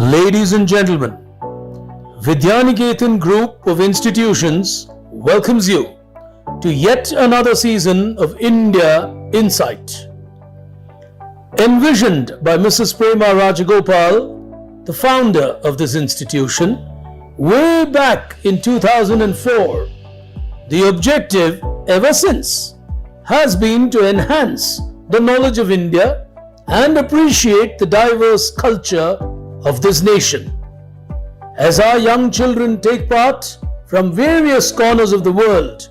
Ladies and gentlemen, Vidyaniketan Group of Institutions welcomes you to yet another season of India Insight. Envisioned by Mrs. Prema Rajagopal, the founder of this institution, way back in 2004, the objective ever since has been to enhance the knowledge of India and appreciate the diverse culture of this nation. As our young children take part from various corners of the world,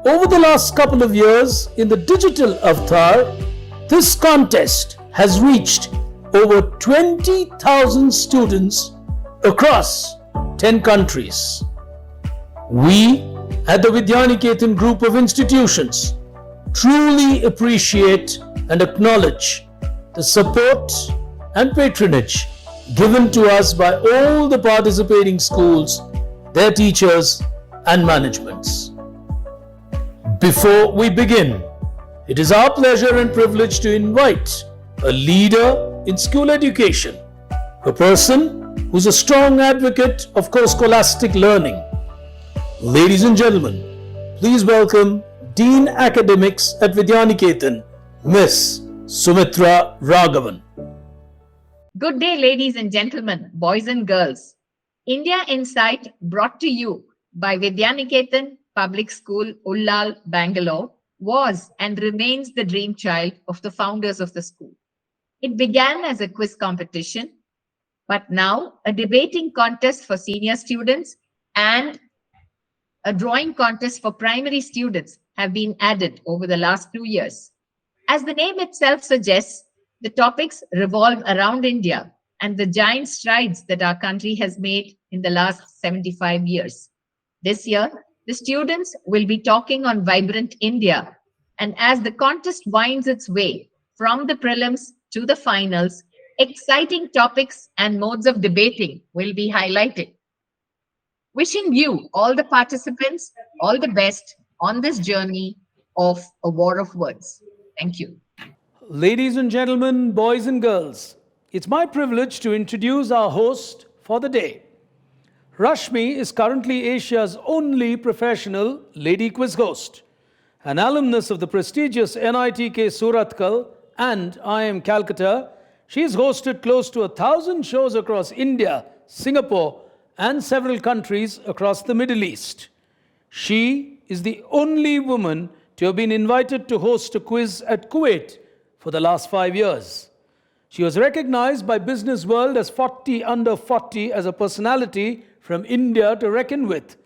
over the last couple of years in the digital avatar, this contest has reached over 20,000 students across 10 countries. We at the Vidyaniketan Group of Institutions truly appreciate and acknowledge the support and patronage given to us by all the participating schools, their teachers and managements. Before we begin, it is our pleasure and privilege to invite a leader in school education, a person who's a strong advocate of co-scholastic learning. Ladies and gentlemen, please welcome Dean Academics at Vidyaniketan, Miss Sumitra Raghavan. Good day, ladies and gentlemen, boys and girls. India Insight brought to you by Vidyaniketan Public School, Ullal, Bangalore, was and remains the dream child of the founders of the school. It began as a quiz competition, but now a debating contest for senior students and a drawing contest for primary students have been added over the last 2 years. As the name itself suggests, the topics revolve around India and the giant strides that our country has made in the last 75 years. This year, the students will be talking on Vibrant India, and as the contest winds its way from the prelims to the finals, exciting topics and modes of debating will be highlighted. Wishing you, all the participants, all the best on this journey of a war of words. Thank you. Ladies and gentlemen, boys and girls, it's my privilege to introduce our host for the day. Rashmi is currently Asia's only professional lady quiz host. An alumnus of the prestigious NITK Surathkal and IIM Calcutta, she has hosted close to 1,000 shows across India, Singapore, and several countries across the Middle East. She is the only woman to have been invited to host a quiz at Kuwait for the last 5 years. She was recognized by Business World as 40 under 40 as a personality from India to reckon with.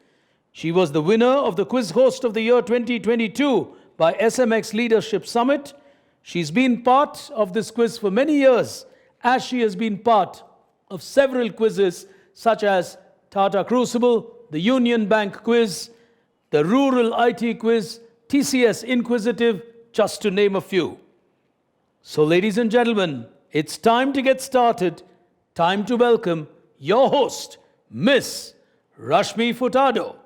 She was the winner of the Quiz Host of the Year 2022 by SMX Leadership Summit. She's been part of this quiz for many years, as she has been part of several quizzes such as Tata Crucible, the Union Bank Quiz, the Rural IT Quiz, TCS Inquisitive, just to name a few. So, ladies and gentlemen, it's time to get started. Time to welcome your host, Miss Rashmi Furtado.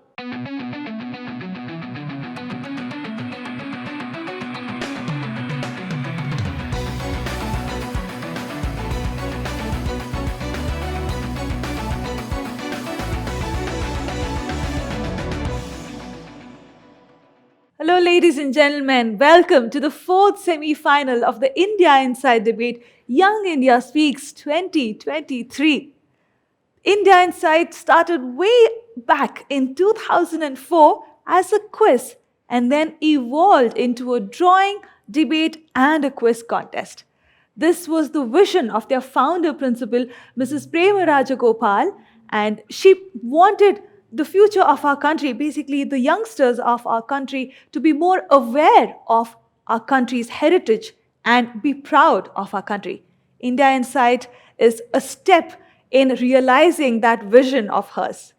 Hello, ladies and gentlemen. Welcome to the fourth semi-final of the India Inside debate, Young India Speaks 2023. India Inside started way back in 2004 as a quiz and then evolved into a drawing, debate, and a quiz contest. This was the vision of their founder principal, Mrs. Prema Rajagopal, and she wanted the future of our country, basically the youngsters of our country, to be more aware of our country's heritage and be proud of our country. India Insight is a step in realizing that vision of hers.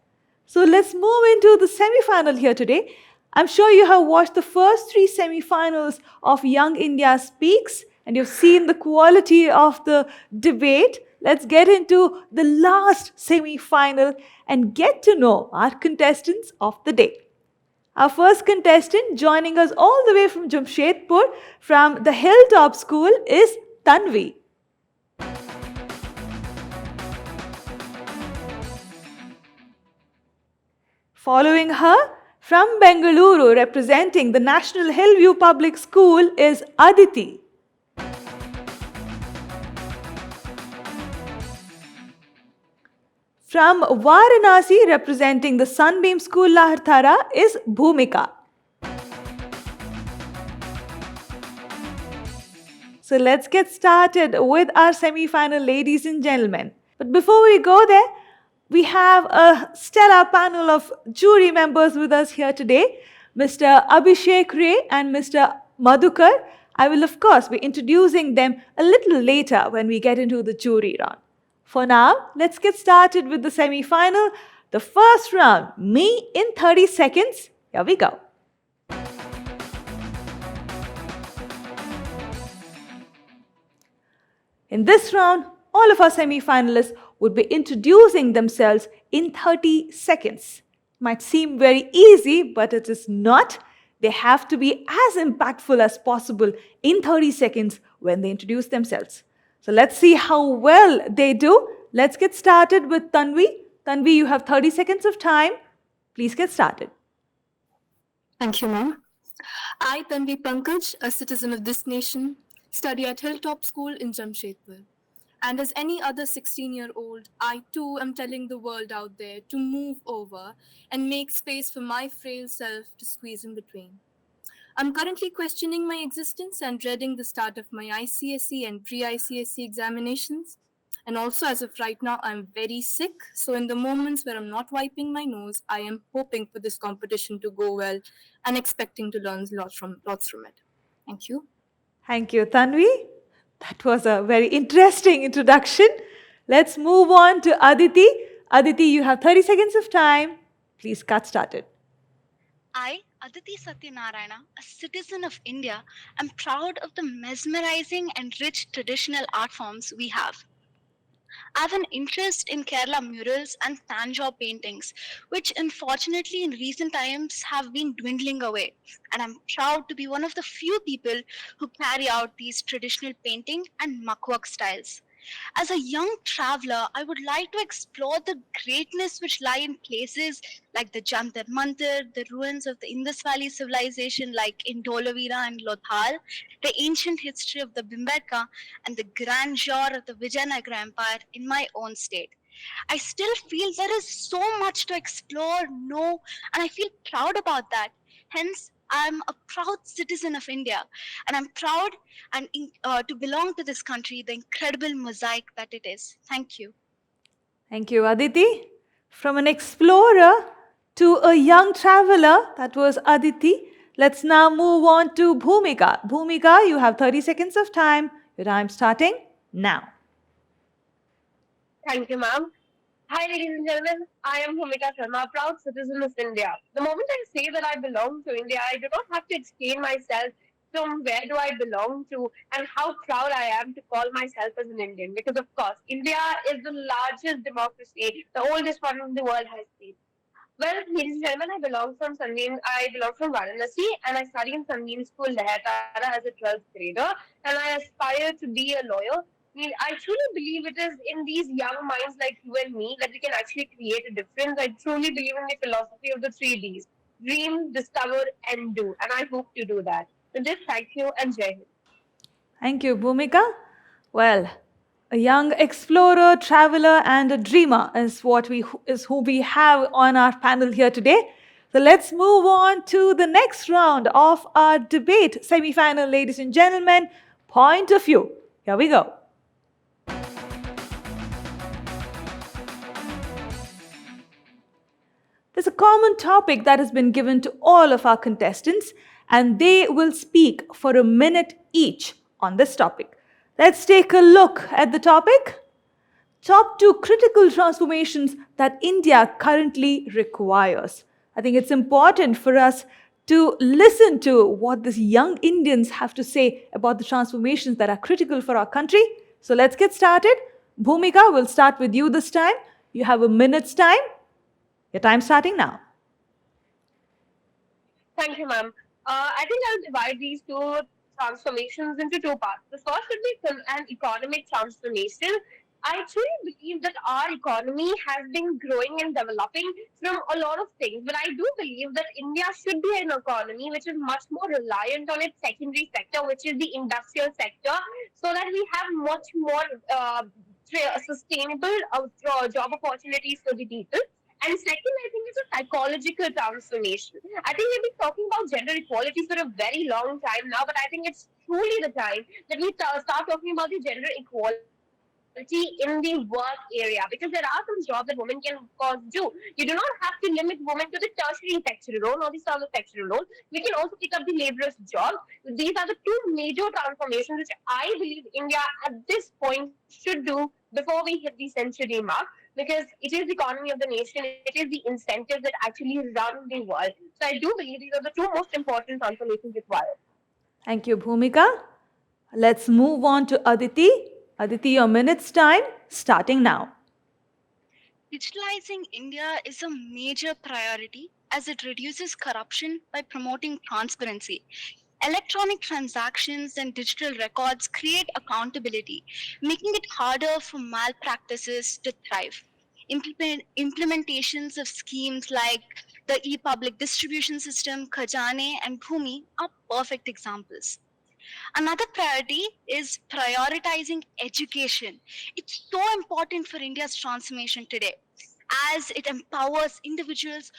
So let's move into the semi-final here today. I'm sure you have watched the first 3 semi-finals of Young India Speaks and you've seen the quality of the debate. Let's get into the last semi-final and get to know our contestants of the day. Our first contestant joining us all the way from Jamshedpur from the Hilltop School is Tanvi. Following her, from Bengaluru, representing the National Hillview Public School, is Aditi. From Varanasi, representing the Sunbeam School Laharthara, is Bhumika. So let's get started with our semi-final, ladies and gentlemen. But before we go there, we have a stellar panel of jury members with us here today, Mr. Abhishek Ray and Mr. Madhukar. I will, of course, be introducing them a little later when we get into the jury round. For now, let's get started with the semi-final. The first round, me in 30 seconds. Here we go. In this round, all of our semi-finalists would be introducing themselves in 30 seconds. Might seem very easy, but it is not. They have to be as impactful as possible in 30 seconds when they introduce themselves. So let's see how well they do. Let's get started with Tanvi. Tanvi, you have 30 seconds of time. Please get started. Thank you, ma'am. I, Tanvi Pankaj, a citizen of this nation, study at Hilltop School in Jamshedpur. And as any other 16-year-old, I too am telling the world out there to move over and make space for my frail self to squeeze in between. I'm currently questioning my existence and dreading the start of my ICSE and pre-ICSE examinations. And also, as of right now, I'm very sick. So in the moments where I'm not wiping my nose, I am hoping for this competition to go well and expecting to learn lots from it. Thank you. Thank you, Tanvi. That was a very interesting introduction. Let's move on to Aditi. Aditi, you have 30 seconds of time. Please get started. I, Aditi Satyanarayana, a citizen of India, am proud of the mesmerizing and rich traditional art forms we have. I have an interest in Kerala murals and Tanjore paintings, which unfortunately in recent times have been dwindling away. And I'm proud to be one of the few people who carry out these traditional painting and muckwork styles. As a young traveler, I would like to explore the greatness which lie in places like the Jantar Mantar, the ruins of the Indus Valley civilization like in Dholavira and Lothal, the ancient history of the Bhimbetka, and the grandeur of the Vijayanagara Empire in my own state. I still feel there is so much to explore, know, and I feel proud about that. Hence, I'm a proud citizen of India, and I'm proud and to belong to this country, the incredible mosaic that it is. Thank you. Thank you, Aditi. From an explorer to a young traveler, that was Aditi. Let's now move on to Bhumika. Bhumika, you have 30 seconds of time. Your time starting now. Thank you, ma'am. Hi, ladies and gentlemen. I am Bhumika Sharma, a proud citizen of India. The moment I say that I belong to India, I do not have to explain myself from where do I belong to and how proud I am to call myself as an Indian. Because, of course, India is the largest democracy, the oldest one in the world has seen. Well, ladies and gentlemen, I belong from Varanasi and I study in Sunbeam School, Lehatara as a 12th grader and I aspire to be a lawyer. I truly believe it is in these young minds like you and me that we can actually create a difference. I truly believe in the philosophy of the 3 Ds. Dream, discover, and do. And I hope to do that. So just thank you and Jai Hind. Thank you, Bhumika. Well, a young explorer, traveler, and a dreamer is who we have on our panel here today. So let's move on to the next round of our debate semi-final, ladies and gentlemen. Point of view. Here we go. There's a common topic that has been given to all of our contestants, and they will speak for a minute each on this topic. Let's take a look at the topic. Top 2 critical transformations that India currently requires. I think it's important for us to listen to what these young Indians have to say about the transformations that are critical for our country. So let's get started. Bhumika, we'll start with you this time. You have a minute's time. Your time starting now. Thank you, ma'am. I think I'll divide these two transformations into 2 parts. The first would be an economic transformation. I truly believe that our economy has been growing and developing from a lot of things, but I do believe that India should be an economy which is much more reliant on its secondary sector, which is the industrial sector, so that we have much more sustainable job opportunities for the people. And second, I think it's a psychological transformation. I think we've been talking about gender equality for a very long time now, but I think it's truly the time that we start talking about the gender equality in the work area, because there are some jobs that women can, of course, do. You do not have to limit women to the tertiary sector role or the service sector role. We can also pick up the laborer's job. These are the two major transformations which I believe India at this point should do before we hit the century mark, because it is the economy of the nation, it is the incentives that actually run the world. So I do believe these are the two most important transformations required. Thank you, Bhumika. Let's move on to Aditi. Aditi, your minute's time starting now. Digitalizing India is a major priority as it reduces corruption by promoting transparency. Electronic transactions and digital records create accountability, making it harder for malpractices to thrive. Implementations of schemes like the e-public distribution system, Khajane, and Bhumi are perfect examples. Another priority is prioritizing education. It's so important for India's transformation today as it empowers individuals,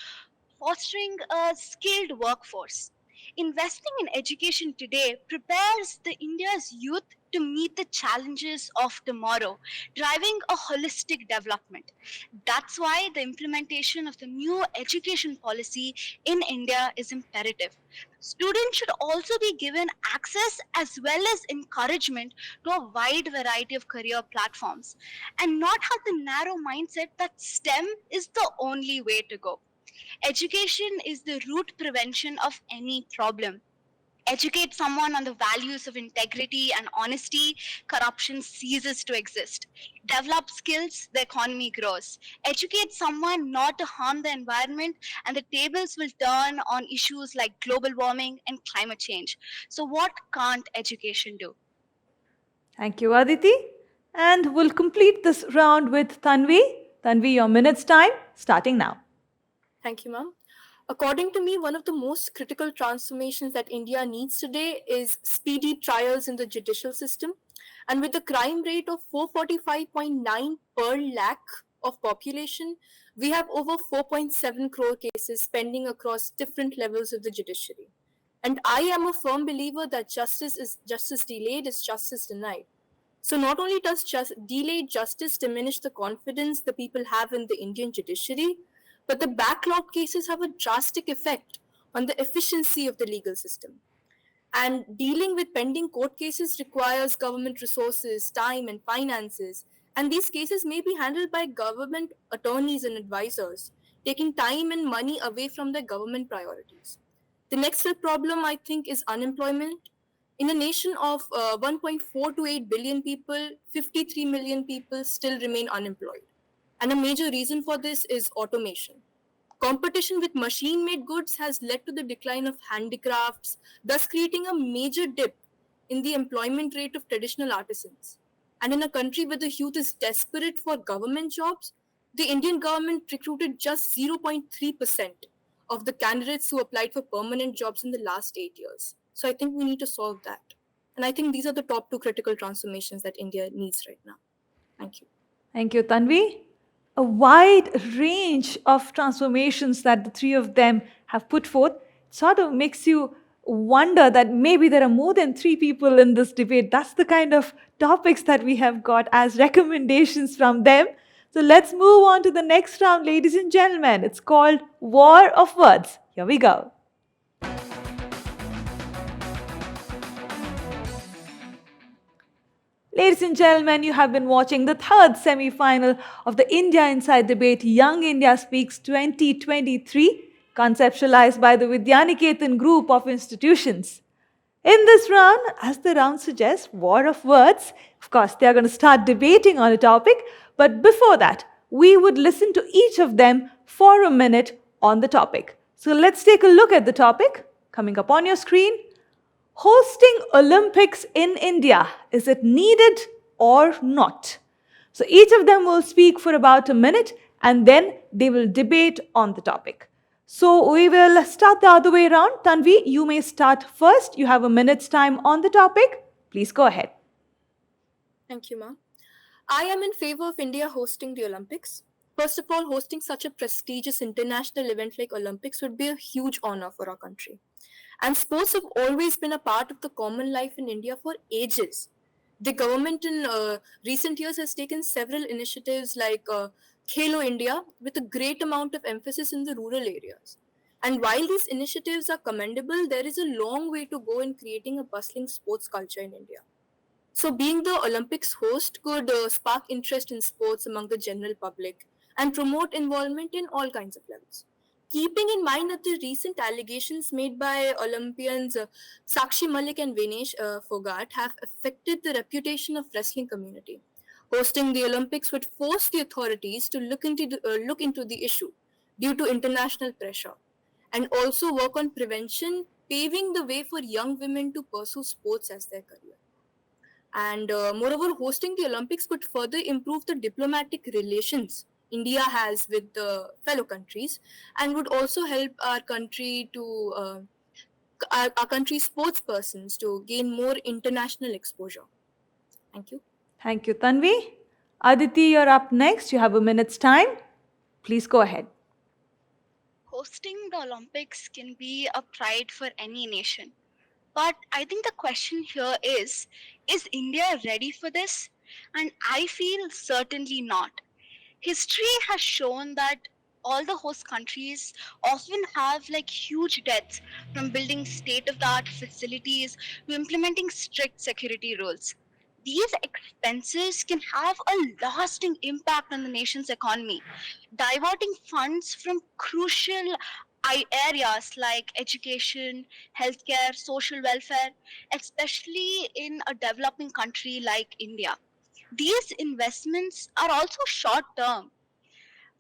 fostering a skilled workforce. Investing in education today prepares the India's youth to meet the challenges of tomorrow, driving a holistic development. That's why the implementation of the new education policy in India is imperative. Students should also be given access as well as encouragement to a wide variety of career platforms and not have the narrow mindset that STEM is the only way to go. Education is the root prevention of any problem. Educate someone on the values of integrity and honesty, corruption ceases to exist. Develop skills, the economy grows. Educate someone not to harm the environment, and the tables will turn on issues like global warming and climate change. So, what can't education do? Thank you, Aditi. And we'll complete this round with Tanvi. Tanvi, your minute's time starting now. Thank you, ma'am. According to me, one of the most critical transformations that India needs today is speedy trials in the judicial system. And with a crime rate of 445.9 per lakh of population, we have over 4.7 crore cases pending across different levels of the judiciary. And I am a firm believer that justice delayed is justice denied. So not only does delayed justice diminish the confidence the people have in the Indian judiciary, but the backlog cases have a drastic effect on the efficiency of the legal system. And dealing with pending court cases requires government resources, time, and finances. And these cases may be handled by government attorneys and advisors, taking time and money away from their government priorities. The next problem, I think, is unemployment. In a nation of 1.428 billion people, 53 million people still remain unemployed. And a major reason for this is automation. Competition with machine-made goods has led to the decline of handicrafts, thus creating a major dip in the employment rate of traditional artisans. And in a country where the youth is desperate for government jobs, the Indian government recruited just 0.3% of the candidates who applied for permanent jobs in the last 8 years. So I think we need to solve that. And I think these are the top two critical transformations that India needs right now. Thank you. Thank you, Tanvi. A wide range of transformations that the three of them have put forth sort of makes you wonder that maybe there are more than three people in this debate. That's the kind of topics that we have got as recommendations from them. So let's move on to the next round, ladies and gentlemen. It's called War of Words. Here we go. Ladies and gentlemen, you have been watching the third semi-final of the India Inside Debate Young India Speaks 2023, conceptualized by the Vidyaniketan group of institutions. In this round, as the round suggests, war of words, of course, they are going to start debating on a topic, but before that, we would listen to each of them for a minute on the topic. So let's take a look at the topic coming up on your screen. Hosting Olympics in India, is it needed or not? So each of them will speak for about a minute and then they will debate on the topic. So we will start the other way around. Tanvi, you may start first. You have a minute's time on the topic. Please go ahead. Thank you, Ma. I am in favor of India hosting the Olympics. First of all, hosting such a prestigious international event like Olympics would be a huge honor for our country. And sports have always been a part of the common life in India for ages. The government in recent years has taken several initiatives like Khelo India with a great amount of emphasis in the rural areas. And while these initiatives are commendable, there is a long way to go in creating a bustling sports culture in India. So, being the Olympics host could spark interest in sports among the general public and promote involvement in all kinds of levels. Keeping in mind that the recent allegations made by Olympians Sakshi Malik and Vinesh Fogart have affected the reputation of wrestling community, hosting the Olympics would force the authorities to look into the issue due to international pressure, and also work on prevention, paving the way for young women to pursue sports as their career. And moreover, hosting the Olympics could further improve the diplomatic relations India has with the fellow countries, and would also help our country to our country's sports persons to gain more international exposure. Thank you. Thank you, Tanvi. Aditi, you're up next. You have a minute's time. Please go ahead. Hosting the Olympics can be a pride for any nation. But I think the question here is India ready for this? And I feel certainly not. History has shown that all the host countries often have like huge debts, from building state of the art facilities to implementing strict security rules. These expenses can have a lasting impact on the nation's economy, diverting funds from crucial areas like education, healthcare, social welfare, especially in a developing country like India. These investments are also short term.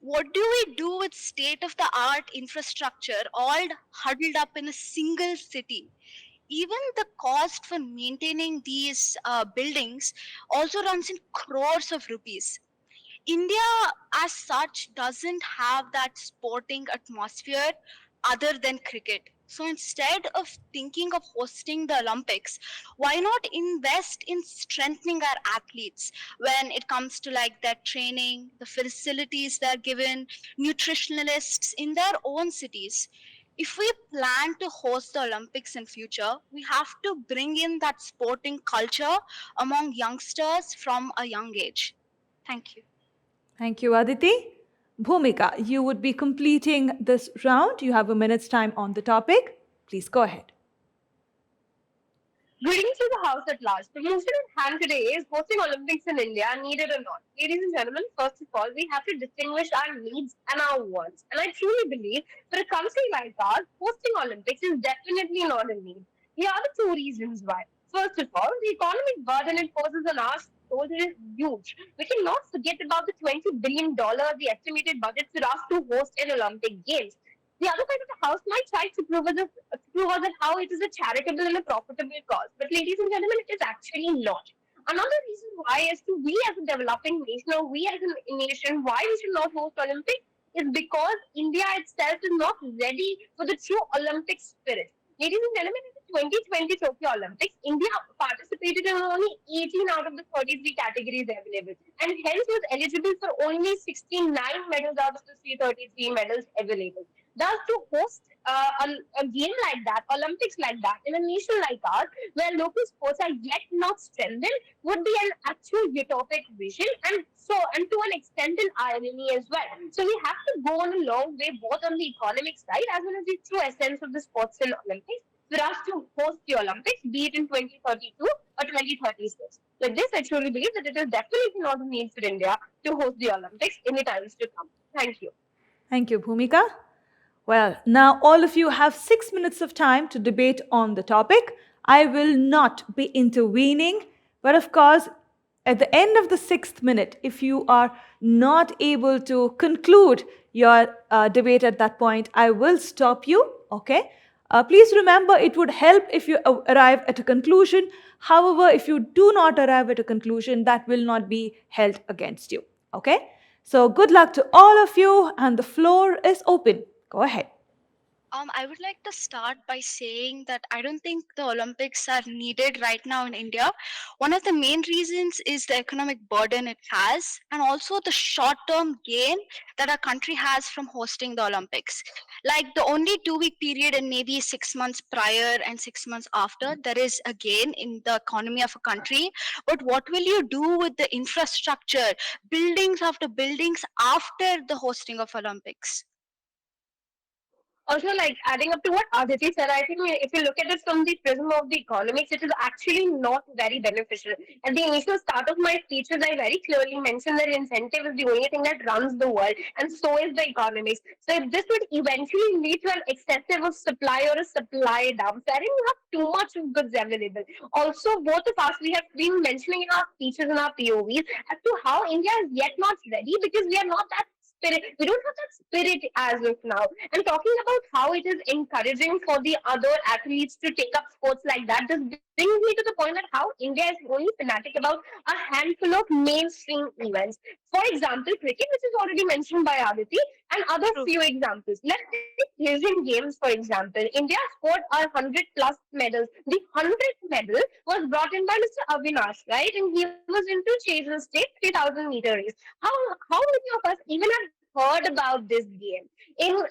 What do we do with state of the art infrastructure all huddled up in a single city? Even the cost for maintaining these buildings also runs in crores of rupees. India, as such, doesn't have that sporting atmosphere other than cricket. So instead of thinking of hosting the Olympics, why not invest in strengthening our athletes when it comes to like their training, the facilities they're given, nutritionalists in their own cities? If we plan to host the Olympics in future, we have to bring in that sporting culture among youngsters from a young age. Thank you. Thank you, Aditi. Bhumika, you would be completing this round. You have a minute's time on the topic. Please go ahead. Greetings to the House at large. The motion at hand today is hosting Olympics in India, needed or not. Ladies and gentlemen, first of all, we have to distinguish our needs and our wants. And I truly believe for a country like ours, hosting Olympics is definitely not a need. Here are the two reasons why. First of all, the economic burden it poses on our soldiers is huge. We cannot forget about the $20 billion, the estimated budget for us to host an Olympic Games. The other side of the house might try to prove us that how it is a charitable and a profitable cause. But ladies and gentlemen, it is actually not. Another reason why is to we as a developing nation or we as a nation, why we should not host Olympics is because India itself is not ready for the true Olympic spirit. Ladies and gentlemen, in the 2020 Tokyo Olympics, India participated in only 18 out of the 33 categories available and hence was eligible for only 69 medals out of the 333 medals available. Thus, to host a game like that, Olympics like that, in a nation like ours, where local sports are yet not strengthened, would be an actual utopic vision, and to an extent an irony as well. So we have to go on a long way, both on the economic side as well as the true essence of the sports in Olympics, for us to host the Olympics, be it in 2032 or 2036. With this, I truly believe that it is definitely not a need for India to host the Olympics in the times to come. Thank you. Thank you, Bhumika. Well, now all of you have 6 minutes of time to debate on the topic. I will not be intervening, but of course, at the end of the 6th minute, if you are not able to conclude your debate at that point, I will stop you, okay? Please remember, it would help if you arrive at a conclusion. However, if you do not arrive at a conclusion, that will not be held against you. Okay? So, good luck to all of you, and the floor is open. Go ahead. I would like to start by saying that I don't think the Olympics are needed right now in India. One of the main reasons is the economic burden it has, and also the short term gain that our country has from hosting the Olympics. Like the only 2 week period and maybe 6 months prior and 6 months after, there is a gain in the economy of a country. But what will you do with the infrastructure, buildings after buildings after the hosting of Olympics? Also, like adding up to what Aditi said, I think if you look at it from the prism of the economics, it is actually not very beneficial. At the initial start of my speeches, I very clearly mentioned that incentive is the only thing that runs the world, and so is the economics. So if this would eventually lead to an excessive of supply or a supply dump, wherein you have too much of goods available. Also, both of us, we have been mentioning in our speeches and our POVs as to how India is yet not ready because we are not that spirit. We don't have that spirit as of now. And talking about how it is encouraging for the other athletes to take up sports like that, this brings me to the point that how India is only fanatic about a handful of mainstream events. For example, cricket, which is already mentioned by Aditi, and other True. few examples. Let's take Asian Games, for example. India scored 100 plus medals. The 100th medal was brought in by Mr. Avinash, right? And he was into Chazen State 3,000 meter race. How how many of us even have heard about this game? In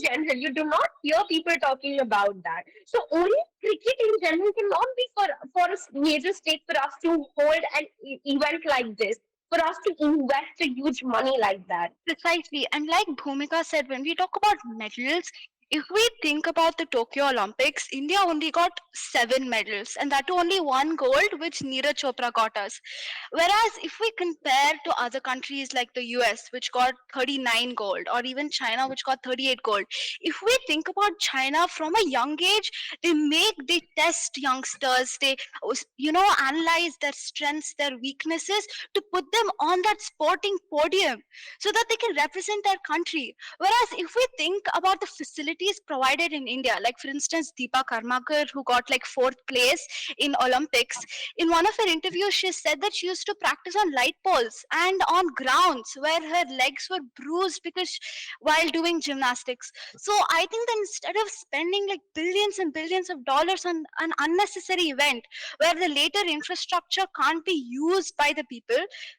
general, you do not hear people talking about that. So only cricket in general cannot be for a major state for us to hold an event like this, for us to invest a huge money like that. Precisely. And like Bhumika said, when we talk about medals, if we think about the Tokyo Olympics, India only got 7 medals, and that too only one gold, which Neeraj Chopra got us. Whereas if we compare to other countries like the US, which got 39 gold, or even China, which got 38 gold, if we think about China from a young age, they test youngsters, they analyze their strengths, their weaknesses to put them on that sporting podium so that they can represent their country. Whereas if we think about the facilities provided in India, like for instance, Deepa Karmakar, who got like fourth place in Olympics, in one of her interviews, she said that she used to practice on light poles and on grounds where her legs were bruised while doing gymnastics. So I think that instead of spending like billions and billions of dollars on an unnecessary event where the later infrastructure can't be used by the people,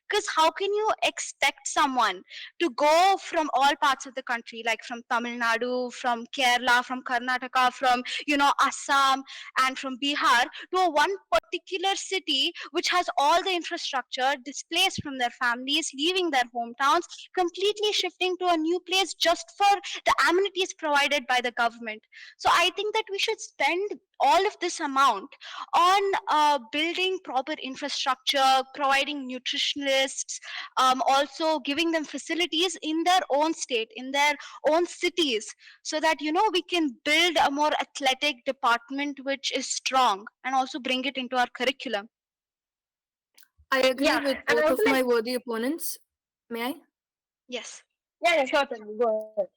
because how can you expect someone to go from all parts of the country, like from Tamil Nadu, from Kerala, from Karnataka, from Assam, and from Bihar, to a one particular city which has all the infrastructure, displaced from their families, leaving their hometowns, completely shifting to a new place just for the amenities provided by the government. So I think that we should spend all of this amount on building proper infrastructure, providing nutritionists, also giving them facilities in their own state, in their own cities, so that we can build a more athletic department which is strong, and also bring it into our curriculum. I agree Yeah, with and both also of my like worthy opponents. May I? Yes. yeah, sure, Tanvi, go ahead.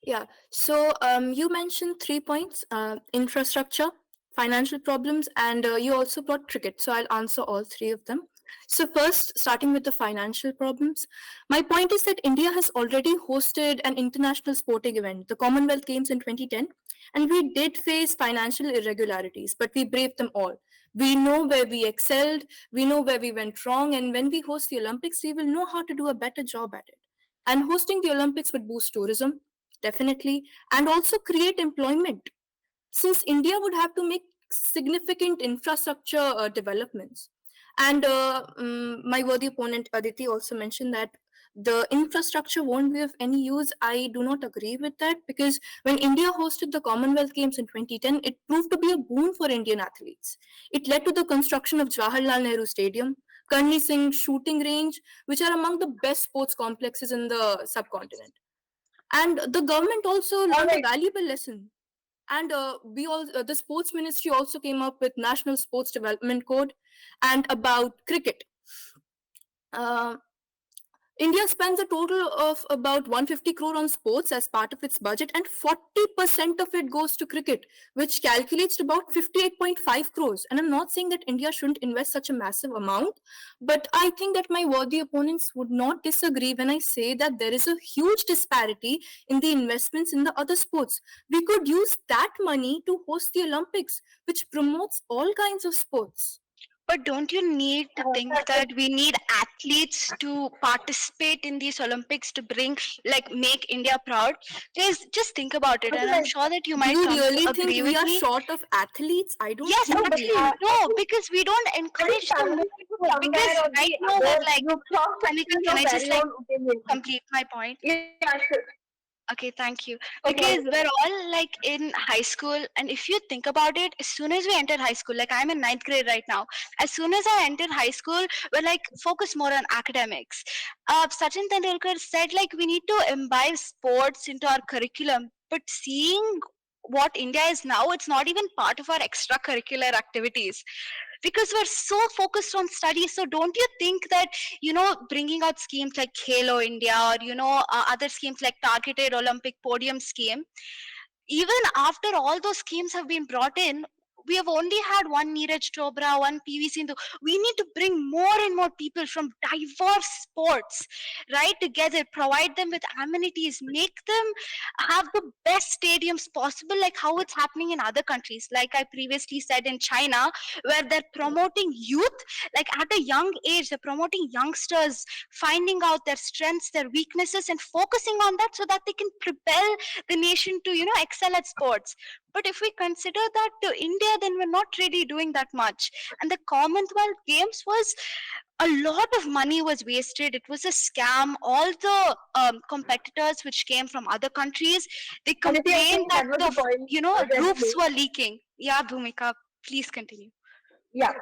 Yeah. So you mentioned 3 points: infrastructure, financial problems, and you also brought cricket. So I'll answer all three of them. So first, starting with the financial problems, my point is that India has already hosted an international sporting event, the Commonwealth Games in 2010, and we did face financial irregularities, but we braved them all. We know where we excelled, we know where we went wrong, and when we host the Olympics, we will know how to do a better job at it. And hosting the Olympics would boost tourism, definitely, and also create employment, since India would have to make significant infrastructure developments. And my worthy opponent Aditi also mentioned that the infrastructure won't be of any use. I do not agree with that, because when India hosted the Commonwealth Games in 2010, it proved to be a boon for Indian athletes. It led to the construction of Jawaharlal Nehru Stadium, Karni Singh shooting range, which are among the best sports complexes in the subcontinent. And the government also All learned a right. valuable lesson. And we all the sports ministry also came up with national sports development code. And about cricket, uh, India spends a total of about 150 crore on sports as part of its budget, and 40% of it goes to cricket, which calculates to about 58.5 crores. And I'm not saying that India shouldn't invest such a massive amount, but I think that my worthy opponents would not disagree when I say that there is a huge disparity in the investments in the other sports. We could use that money to host the Olympics, which promotes all kinds of sports. But don't you need to think that we need athletes to participate in these Olympics to bring, like, make India proud? Just think about it, and I'm sure that you Do might you come really to think agree we with are me. short of athletes? I don't Yes, think actually, we are. no, because we don't I think encourage them somewhere more. Because or right the now we're other, like, you Bhumika, cross-question can I your just very like own opinion. complete my point? Yeah, sure. Okay, thank you. Okay. Because we're all like in high school, and if you think about it, as soon as we entered high school, like I'm in ninth grade right now, as soon as I entered high school, we're like focus more on academics. Sachin Tendulkar said like we need to imbibe sports into our curriculum, but seeing what India is now, it's not even part of our extracurricular activities because we're so focused on studies. So don't you think that, bringing out schemes like Halo India, or other schemes like targeted Olympic podium scheme, even after all those schemes have been brought in, we have only had one Neeraj Chopra, one PV Sindhu. We need to bring more and more people from diverse sports, right, together, provide them with amenities, make them have the best stadiums possible, like how it's happening in other countries. Like I previously said, in China, where they're promoting youth, like at a young age, they're promoting youngsters, finding out their strengths, their weaknesses, and focusing on that so that they can propel the nation to excel at sports. But if we consider that to India, then we're not really doing that much. And the Commonwealth Games was, a lot of money was wasted. It was a scam. All the competitors which came from other countries, they Honestly, I complained think that that was the the point I roofs just were leaking. Yeah, Bhumika, please continue. Yeah.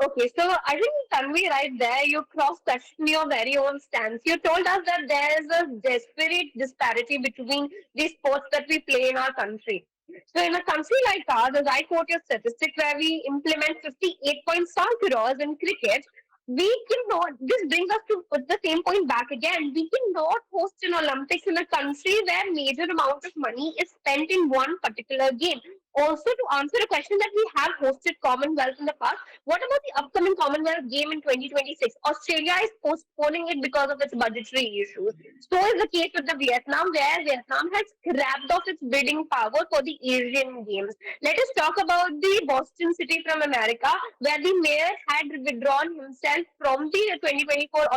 Okay, so I think Tanvi, right there, you cross-questioned your very own stance. You told us that there is a desperate disparity between the sports that we play in our country. So in a country like ours, as I quote your statistic, where we implement 58.7 crores in cricket, we cannot, this brings us to put the same point back again. We cannot host an Olympics in a country where major amount of money is spent in one particular game. Also, to answer a question that we have hosted Commonwealth in the past, what about the upcoming Commonwealth game in 2026? Australia is postponing it because of its budgetary issues. So is the case with the Vietnam, where Vietnam has scrapped off its bidding power for the Asian Games. Let us talk about the Boston City from America, where the mayor had withdrawn himself from the 2024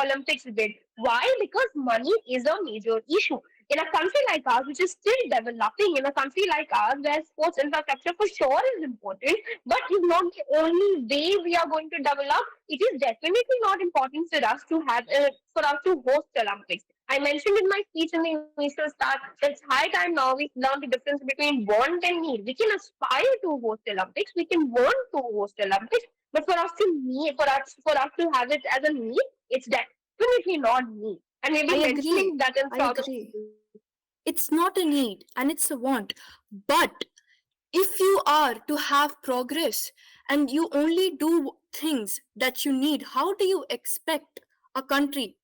Olympics bid. Why? Because money is a major issue in a country like ours, which is still developing, in a country like ours, where sports infrastructure for sure is important, but is not the only way we are going to develop. It is definitely not important for us to have for us to host Olympics. I mentioned in my speech in the initial start, it's high time now we learn the difference between want and need. We can aspire to host Olympics, we can want to host Olympics, but for us to need, for us to have it as a need, it's definitely not need. And I maybe agree. mentioning that in I South. agree. It's not a need and it's a want. But if you are to have progress and you only do things that you need, how do you expect a country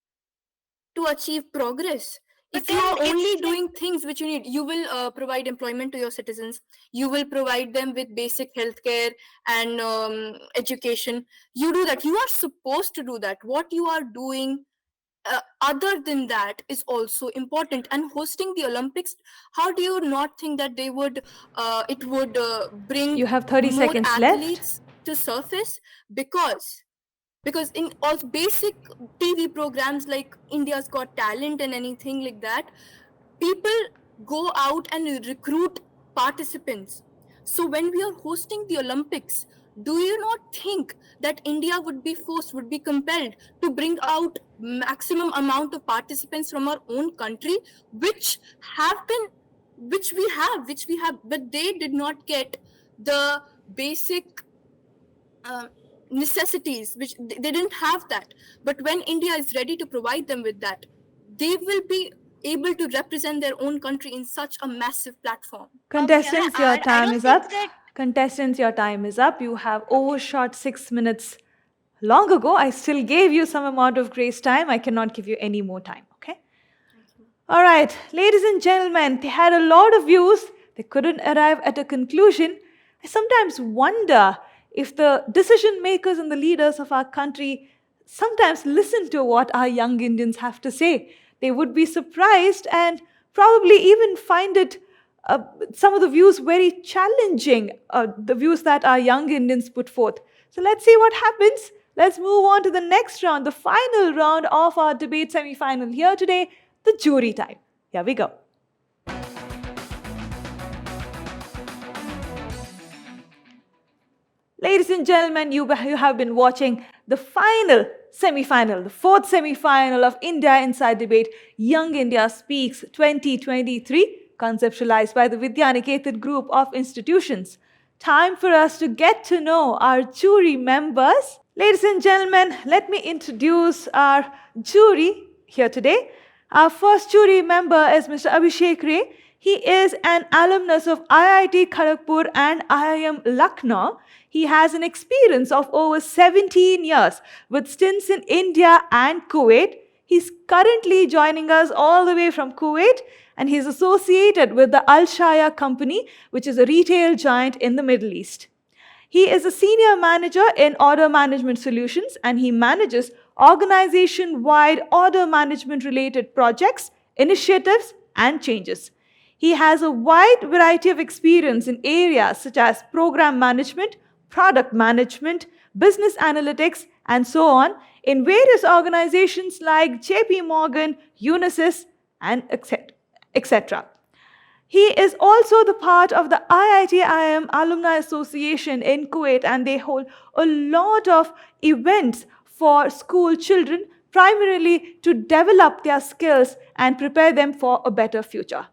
to achieve progress? But If you then are it's only like, doing things which you need, you will provide employment to your citizens, you will provide them with basic healthcare and education. You do that. You are supposed to do that. What you are doing other than that is also important. And hosting the Olympics, how do you not think that they would it would bring You have 30 more seconds left. athletes to surface? Because in all basic TV programs like India's Got Talent and anything like that, people go out and recruit participants. So when we are hosting the Olympics, do you not think that India would be forced, would be compelled to bring out maximum amount of participants from our own country, which have been, which we have, but they did not get the basic uh, necessities, which they didn't have that. But when India is ready to provide them with that, they will be able to represent their own country in such a massive platform. can I Contestants, your add? I time don't is think up. that. Contestants, your time is up. You have overshot 6 minutes long ago. I still gave you some amount of grace time. I cannot give you any more time, okay? All right, ladies and gentlemen, they had a lot of views. They couldn't arrive at a conclusion. I sometimes wonder if the decision makers and the leaders of our country sometimes listen to what our young Indians have to say. They would be surprised and probably even find it some of the views very challenging, the views that our young Indians put forth. So let's see what happens. Let's move on to the next round, the final round of our debate semi-final here today, the jury time. Here we go. Ladies and gentlemen, you have been watching the final semi-final, the fourth semi-final of India Inside Debate, Young India Speaks 2023, conceptualized by the Vidyaniketan group of institutions. Time for us to get to know our jury members. Ladies and gentlemen, let me introduce our jury here today. Our first jury member is Mr. Abhishek Ray. He is an alumnus of IIT Kharagpur and IIM Lucknow. He has an experience of over 17 years with stints in India and Kuwait. He's currently joining us all the way from Kuwait, and he's associated with the Al Shaya company, which is a retail giant in the Middle East. He is a senior manager in order management solutions, and he manages organization-wide order management related projects, initiatives, and changes. He has a wide variety of experience in areas such as program management, product management, business analytics, and so on in various organizations like JP Morgan, Unisys, and etc. He is also the part of the IIT-IIM Alumni Association in Kuwait, and they hold a lot of events for school children, primarily to develop their skills and prepare them for a better future.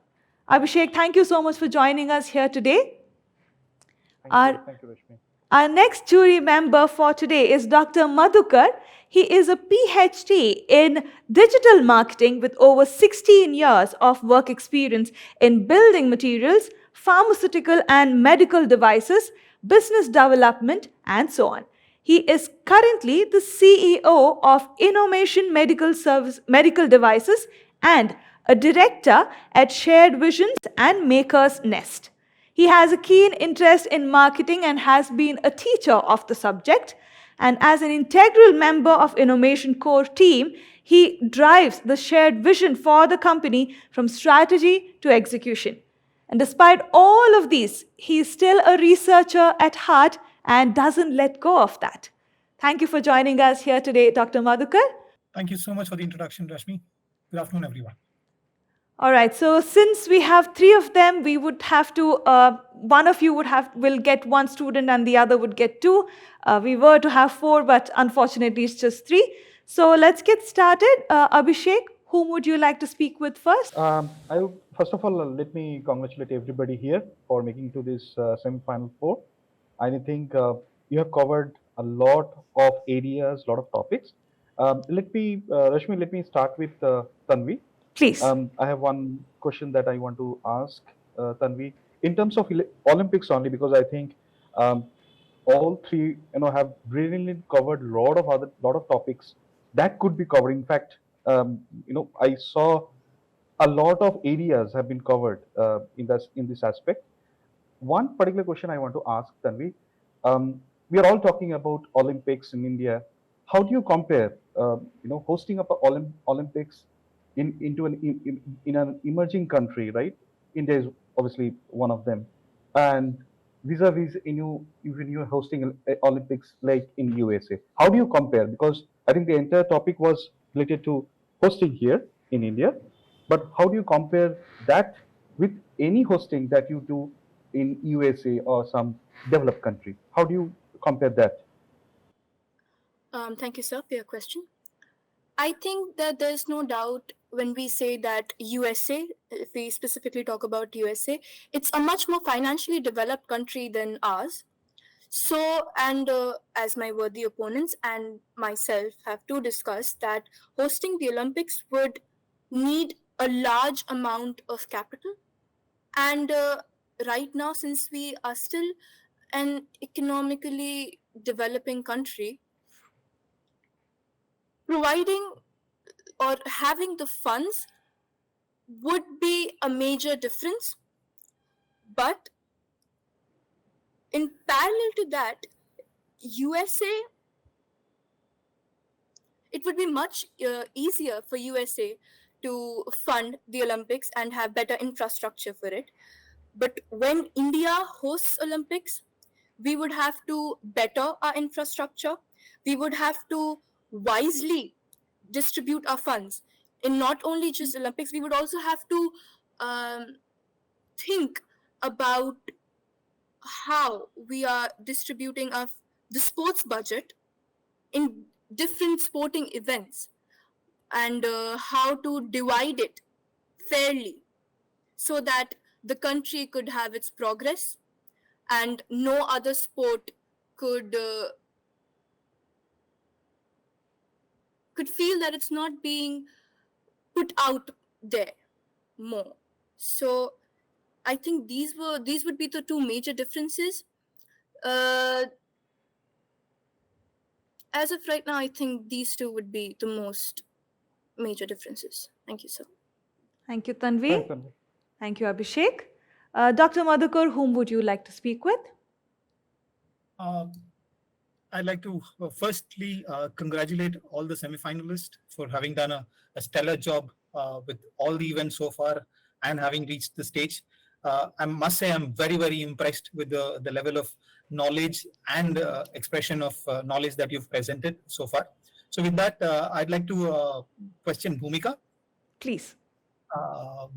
Abhishek, thank you so much for joining us here today. Thank you, Rashmi. Our next jury member for today is Dr. Madhukar. He is a PhD in digital marketing with over 16 years of work experience in building materials, pharmaceutical and medical devices, business development, and so on. He is currently the CEO of Innovation Medical Devices and a director at Shared Visions and Maker's Nest. He has a keen interest in marketing and has been a teacher of the subject. And as an integral member of Innovation Core team, he drives the shared vision for the company from strategy to execution. And despite all of these, he is still a researcher at heart and doesn't let go of that. Thank you for joining us here today, Dr. Madhukar. Thank you so much for the introduction, Rashmi. Good afternoon, everyone. All right, so since we have three of them, we would have to, one of you will get one student and the other would get two. We were to have four, but unfortunately it's just three. So let's get started. Abhishek, whom would you like to speak with first? First of all, let me congratulate everybody here for making to this semi-final four. I think you have covered a lot of areas, a lot of topics. Rashmi, let me start with Tanvi. Please. I have one question that I want to ask Tanvi in terms of Olympics only, because I think all three, have brilliantly covered a lot of topics that could be covered. In fact, I saw a lot of areas have been covered in this aspect. One particular question I want to ask Tanvi. We are all talking about Olympics in India. How do you compare, hosting up Olympics in an emerging country, right? India is obviously one of them, and vis-a-vis when you're hosting Olympics like in USA. How do you compare? Because I think the entire topic was related to hosting here in India, but how do you compare that with any hosting that you do in USA or some developed country? How do you compare that? Thank you, sir, for your question. I think that there's no doubt when we say that USA, if we specifically talk about USA, it's a much more financially developed country than ours. So, and as my worthy opponents and myself have to discuss that hosting the Olympics would need a large amount of capital. And right now, since we are still an economically developing country, providing or having the funds would be a major difference. But in parallel to that, USA, it would be much easier for USA to fund the Olympics and have better infrastructure for it. But when India hosts Olympics, we would have to better our infrastructure. We would have to wisely distribute our funds. In not only just Olympics, we would also have to think about how we are distributing the sports budget in different sporting events, and how to divide it fairly so that the country could have its progress and no other sport could feel that it's not being put out there more. So I think these would be the two major differences. As of right now, I think these two would be the most major differences. Thank you, sir. Thank you, Tanvi. Thanks, Tanvi. Thank you, Abhishek. Dr. Madhukar, whom would you like to speak with? I'd like to firstly congratulate all the semi-finalists for having done a stellar job with all the events so far and having reached the stage. I must say I'm very, very impressed with the level of knowledge and expression of knowledge that you've presented so far. So with that, I'd like to question Bhumika. Please.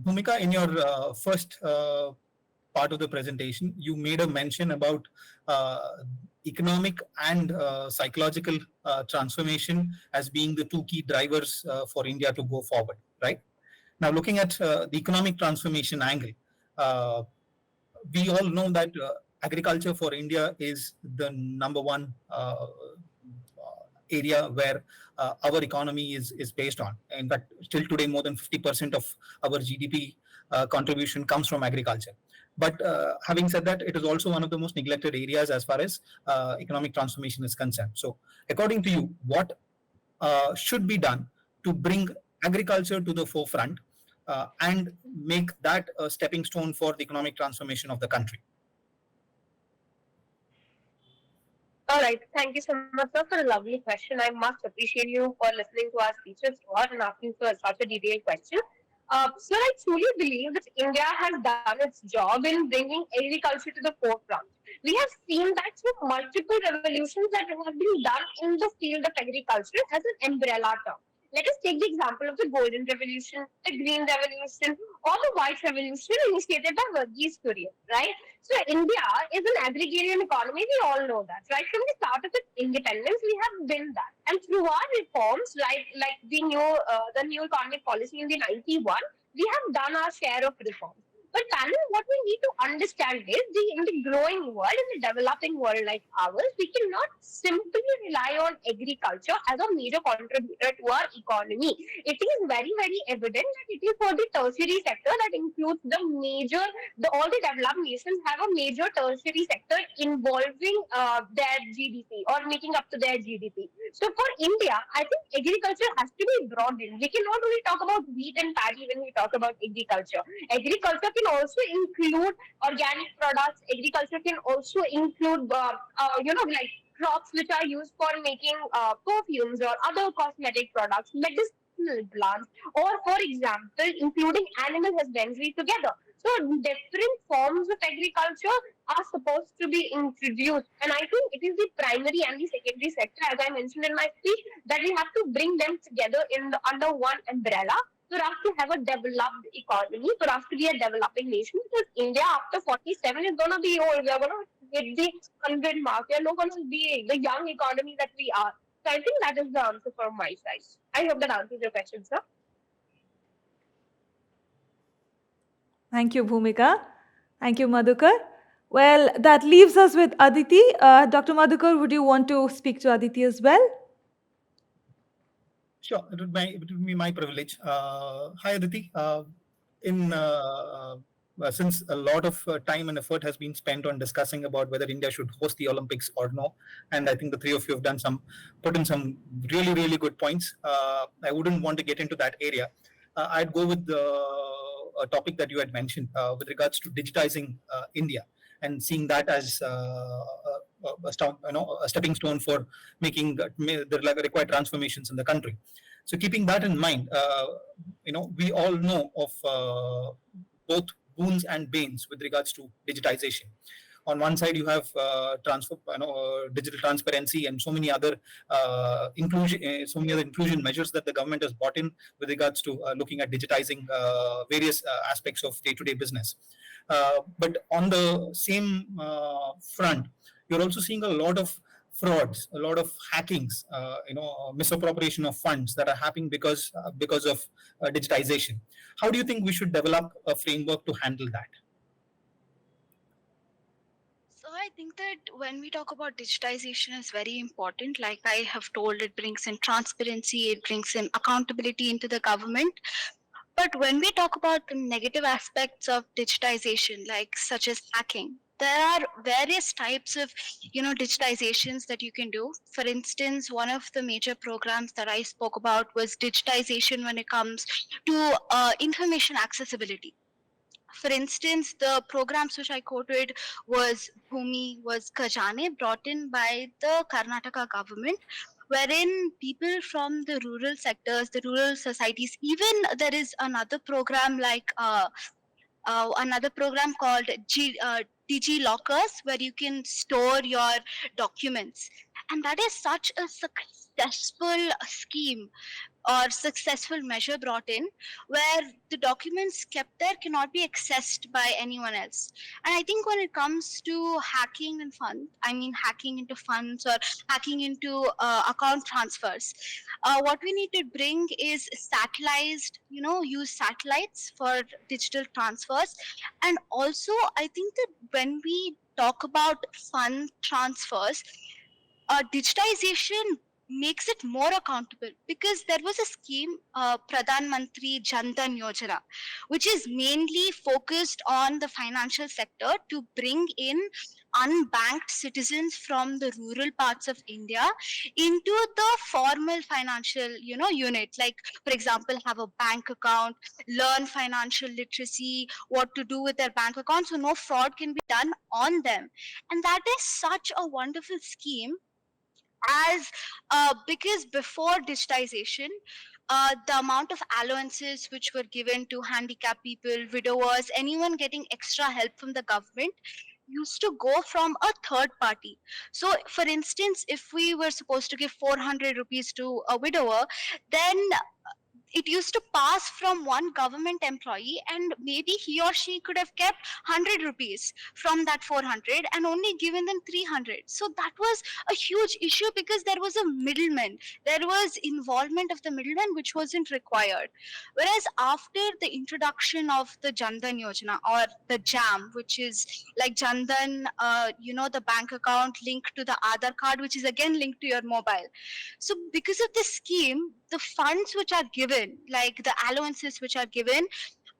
Bhumika, in your first part of the presentation, you made a mention about economic and psychological transformation as being the two key drivers for India to go forward, right? Now, looking at the economic transformation angle, we all know that agriculture for India is the number one area where our economy is based on. In fact, still today, more than 50% of our GDP contribution comes from agriculture. But having said that, it is also one of the most neglected areas as far as economic transformation is concerned. So according to you, what should be done to bring agriculture to the forefront and make that a stepping stone for the economic transformation of the country? All right. Thank you so much, sir, for a lovely question. I must appreciate you for listening to our speeches throughout and asking for such a detailed question. Sir, I truly believe that India has done its job in bringing agriculture to the forefront. We have seen that through multiple revolutions that have been done in the field of agriculture as an umbrella term. Let us take the example of the Golden Revolution, the Green Revolution, or the White Revolution initiated by Verghese Kurian, right? So India is an agrarian economy. We all know that, right? From the start of its independence, we have been that, and through our reforms, like the new economic policy in the '91, we have done our share of reforms. But panel, what we need to understand is in the growing world, in the developing world like ours, we cannot simply rely on agriculture as a major contributor to our economy. It is very, very evident that it is for the tertiary sector that includes all the developed nations have a major tertiary sector involving their GDP or making up to their GDP. So for India, I think agriculture has to be broadened. We cannot only talk about wheat and paddy when we talk about agriculture. Agriculture can also include organic products. Agriculture can also include, like crops which are used for making perfumes or other cosmetic products, medicinal plants, or for example, including animal husbandry together. So different forms of agriculture are supposed to be introduced. And I think it is the primary and the secondary sector, as I mentioned in my speech, that we have to bring them together under one umbrella for us to have a developed economy, for us to be a developing nation. Because India after 47 is going to be old. We are going to hit the 100 mark. We are not going to be the young economy that we are. So I think that is the answer from my side. I hope that answers your question, sir. Thank you, Bhumika. Thank you, Madhukar. Well, that leaves us with Aditi. Dr. Madhukar, would you want to speak to Aditi as well? Sure, it would be my privilege. Hi, Aditi. In since a lot of time and effort has been spent on discussing about whether India should host the Olympics or no, and I think the three of you have put in some really, really good points. I wouldn't want to get into that area. I'd go with a topic that you had mentioned with regards to digitizing India and seeing that as a stepping stone for making the required transformations in the country. So keeping that in mind, we all know of both boons and banes with regards to digitization. On one side, you have digital transparency and so many other inclusion measures that the government has brought in with regards to looking at digitizing various aspects of day-to-day business. But on the same front, you're also seeing a lot of frauds, a lot of hackings, misappropriation of funds that are happening because of digitization. How do you think we should develop a framework to handle that? So I think that when we talk about digitization is very important. Like I have told, it brings in transparency, it brings in accountability into the government. But when we talk about the negative aspects of digitization, like such as hacking, there are various types of digitizations that you can do. For instance, one of the major programs that I spoke about was digitization when it comes to information accessibility. For instance, the programs which I quoted was Bhumi, was Khajane, brought in by the Karnataka government, wherein people from the rural sectors, the rural societies, even there is another program like another program called Digi Lockers, where you can store your documents, and that is such a successful scheme or successful measure brought in, where the documents kept there cannot be accessed by anyone else. And I think when it comes to hacking and hacking into funds or hacking into account transfers, what we need to bring is use satellites for digital transfers. And also I think that when we talk about fund transfers, digitization makes it more accountable, because there was a scheme, Pradhan Mantri Jan Dhan Yojana, which is mainly focused on the financial sector to bring in unbanked citizens from the rural parts of India into the formal financial unit. Like, for example, have a bank account, learn financial literacy, what to do with their bank account, so no fraud can be done on them. And that is such a wonderful scheme, as because before digitization, the amount of allowances which were given to handicapped people, widowers, anyone getting extra help from the government used to go from a third party. So for instance, if we were supposed to give 400 rupees to a widower, then it used to pass from one government employee, and maybe he or she could have kept 100 rupees from that 400 and only given them 300. So that was a huge issue, because there was a middleman, there was involvement of the middleman which wasn't required. Whereas after the introduction of the Jandan Yojana, or the JAM, which is like Jandan, the bank account linked to the Aadhaar card, which is again linked to your mobile. So because of this scheme, the funds which are given, like the allowances which are given,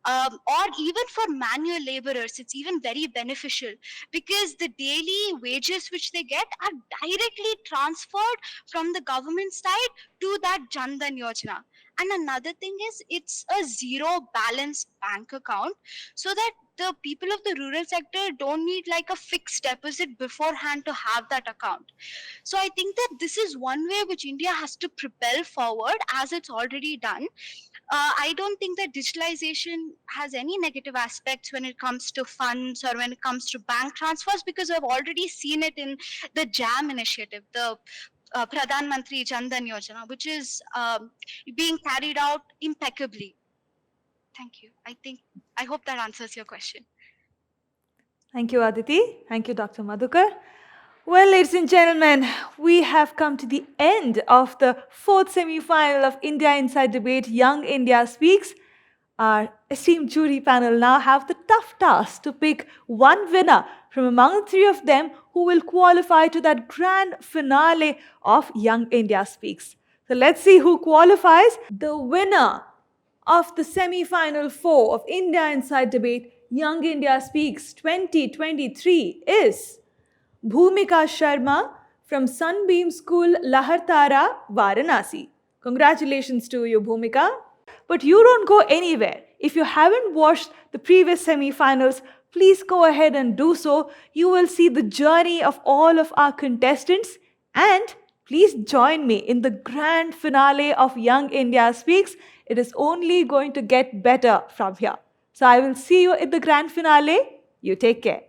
or even for manual laborers, it's even very beneficial, because the daily wages which they get are directly transferred from the government side to that Jandan Yojana. And another thing is, it's a zero balance bank account, so that the people of the rural sector don't need like a fixed deposit beforehand to have that account. So I think that this is one way which India has to propel forward, as it's already done. I don't think that digitalization has any negative aspects when it comes to funds or when it comes to bank transfers, because I've already seen it in the JAM initiative, the Pradhan Mantri Jan Dhan Yojana, which is being carried out impeccably. Thank you. I hope that answers your question. Thank you, Aditi. Thank you, Dr. Madhukar. Well, ladies and gentlemen, we have come to the end of the fourth semi-final of India Inside Debate, Young India Speaks. Our esteemed jury panel now have the tough task to pick one winner from among the three of them who will qualify to that grand finale of Young India Speaks. So let's see who qualifies. The winner of the semi-final 4 of India Inside Debate, Young India Speaks 2023 is Bhumika Sharma from Sunbeam School, Lahartara, Varanasi. Congratulations to you, Bhumika. But you don't go anywhere. If you haven't watched the previous semi-finals, please go ahead and do so. You will see the journey of all of our contestants, and please join me in the grand finale of Young India Speaks. It is only going to get better from here. So I will see you in the grand finale. You take care.